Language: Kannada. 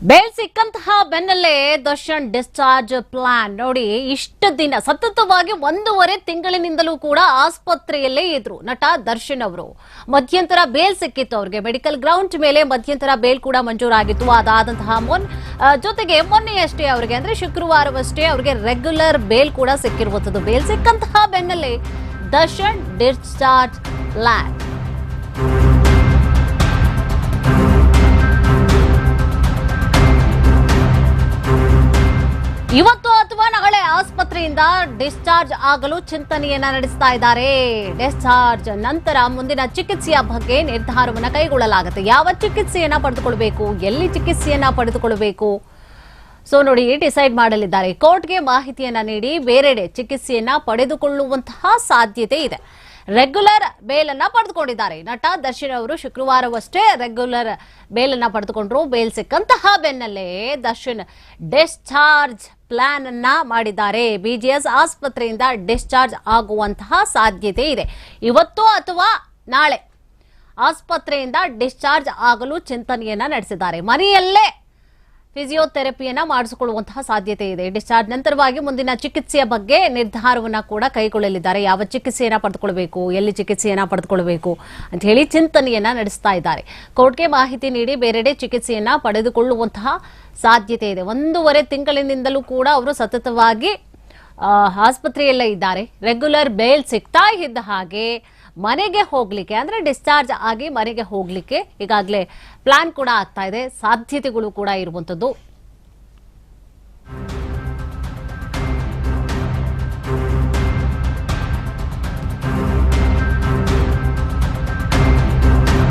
ಬೇಲ್ ಸಿಕ್ಕಂತಹ ಬೆನ್ನಲ್ಲೇ ದರ್ಶನ್ ಡಿಸ್ಚಾರ್ಜ್ ಪ್ಲಾನ್ ನೋಡಿ. ಇಷ್ಟು ದಿನ ಸತತವಾಗಿ 1.5 ತಿಂಗಳಿನಿಂದಲೂ ಕೂಡ ಆಸ್ಪತ್ರೆಯಲ್ಲೇ ಇದ್ರು ನಟ ದರ್ಶನ್ ಅವರು. ಮಧ್ಯಂತರ ಬೇಲ್ ಸಿಕ್ಕಿತ್ತು ಅವರಿಗೆ. ಮೆಡಿಕಲ್ ಗ್ರೌಂಡ್ ಮೇಲೆ ಮಧ್ಯಂತರ ಬೇಲ್ ಕೂಡ ಮಂಜೂರಾಗಿತ್ತು. ಅದಾದಂತಹ ಜೊತೆಗೆ ಮೊನ್ನೆಯಷ್ಟೇ ಅವರಿಗೆ ಅಂದ್ರೆ ಶುಕ್ರವಾರವಷ್ಟೇ ಅವರಿಗೆ ರೆಗ್ಯುಲರ್ ಬೇಲ್ ಕೂಡ ಸಿಕ್ಕಿರುವಂತದ್ದು. ಬೇಲ್ ಸಿಕ್ಕಂತಹ ಬೆನ್ನಲ್ಲೇ ದರ್ಶನ್ ಡಿಸ್ಚಾರ್ಜ್ ಪ್ಲಾನ್. ಇವತ್ತು ಅಥವಾ ನಾಳೆ ಆಸ್ಪತ್ರೆಯಿಂದ ಡಿಸ್ಚಾರ್ಜ್ ಆಗಲು ಚಿಂತನೆಯನ್ನ ನಡೆಸ್ತಾ ಇದ್ದಾರೆ. ಡಿಸ್ಚಾರ್ಜ್ ನಂತರ ಮುಂದಿನ ಚಿಕಿತ್ಸೆಯ ಬಗ್ಗೆ ನಿರ್ಧಾರವನ್ನ ಕೈಗೊಳ್ಳಲಾಗುತ್ತೆ. ಯಾವ ಚಿಕಿತ್ಸೆಯನ್ನ ಪಡೆದುಕೊಳ್ಳಬೇಕು, ಎಲ್ಲಿ ಚಿಕಿತ್ಸೆಯನ್ನ ಪಡೆದುಕೊಳ್ಳಬೇಕು, ಸೊ ನೋಡಿ ಡಿಸೈಡ್ ಮಾಡಲಿದ್ದಾರೆ. ಕೋರ್ಟ್ಗೆ ಮಾಹಿತಿಯನ್ನ ನೀಡಿ ಬೇರೆಡೆ ಚಿಕಿತ್ಸೆಯನ್ನ ಪಡೆದುಕೊಳ್ಳುವಂತಹ ಸಾಧ್ಯತೆ ಇದೆ. ರೆಗ್ಯುಲರ್ ಬೇಲನ್ನ ಪಡೆದುಕೊಂಡಿದ್ದಾರೆ ನಟ ದರ್ಶನ್ ಅವರು. ಶುಕ್ರವಾರವಷ್ಟೇ ರೆಗ್ಯುಲರ್ ಬೇಲನ್ನ ಪಡೆದುಕೊಂಡ್ರು. ಬೇಲ್ ಸಿಕ್ಕಂತಹ ಬೆನ್ನಲ್ಲೇ ದರ್ಶನ್ ಡಿಸ್ಚಾರ್ಜ್ ಪ್ಲಾನ್ ಅನ್ನ ಮಾಡಿದ್ದಾರೆ. ಬಿಜಿಎಸ್ ಆಸ್ಪತ್ರೆಯಿಂದ ಡಿಸ್ಚಾರ್ಜ್ ಆಗುವಂತಹ ಸಾಧ್ಯತೆ ಇದೆ. ಇವತ್ತು ಅಥವಾ ನಾಳೆ ಆಸ್ಪತ್ರೆಯಿಂದ ಡಿಸ್ಚಾರ್ಜ್ ಆಗಲು ಚಿಂತನೆಯನ್ನ ನಡೆಸಿದ್ದಾರೆ. ಮನೆಯಲ್ಲೇ ಫಿಸಿಯೋಥೆರಪಿಯನ್ನ ಮಾಡಿಸಿಕೊಳ್ಳುವಂತಹ ಸಾಧ್ಯತೆ ಇದೆ. ಡಿಸ್ಚಾರ್ಜ್ ನಂತರವಾಗಿ ಮುಂದಿನ ಚಿಕಿತ್ಸೆಯ ಬಗ್ಗೆ ನಿರ್ಧಾರವನ್ನ ಕೂಡ ಕೈಗೊಳ್ಳಲಿದ್ದಾರೆ. ಯಾವ ಚಿಕಿತ್ಸೆಯನ್ನ ಪಡೆದುಕೊಳ್ಳಬೇಕು, ಎಲ್ಲಿ ಚಿಕಿತ್ಸೆಯನ್ನ ಪಡೆದುಕೊಳ್ಳಬೇಕು ಅಂತ ಹೇಳಿ ಚಿಂತನೆಯನ್ನ ನಡೆಸ್ತಾ ಇದ್ದಾರೆ. ಕೋರ್ಟ್ಗೆ ಮಾಹಿತಿ ನೀಡಿ ಬೇರೆಡೆ ಚಿಕಿತ್ಸೆಯನ್ನ ಪಡೆದುಕೊಳ್ಳುವಂತಹ ಸಾಧ್ಯತೆ ಇದೆ. 1.5 ತಿಂಗಳಿನಿಂದಲೂ ಕೂಡ ಅವರು ಸತತವಾಗಿ ಆಸ್ಪತ್ರೆಯಲ್ಲೇ ಇದ್ದಾರೆ. ರೆಗ್ಯುಲರ್ ಬೇಲ್ ಸಿಗ್ತಾ ಇದ್ದ ಹಾಗೆ ಮನೆಗೆ ಹೋಗ್ಲಿಕ್ಕೆ ಅಂದ್ರೆ ಡಿಸ್ಚಾರ್ಜ್ ಆಗಿ ಮನೆಗೆ ಹೋಗ್ಲಿಕ್ಕೆ ಈಗಾಗಲೇ ಪ್ಲಾನ್ ಕೂಡ ಆಗ್ತಾ ಇದೆ. ಸಾಧ್ಯತೆಗಳು ಕೂಡ ಇರುವಂತದ್ದು.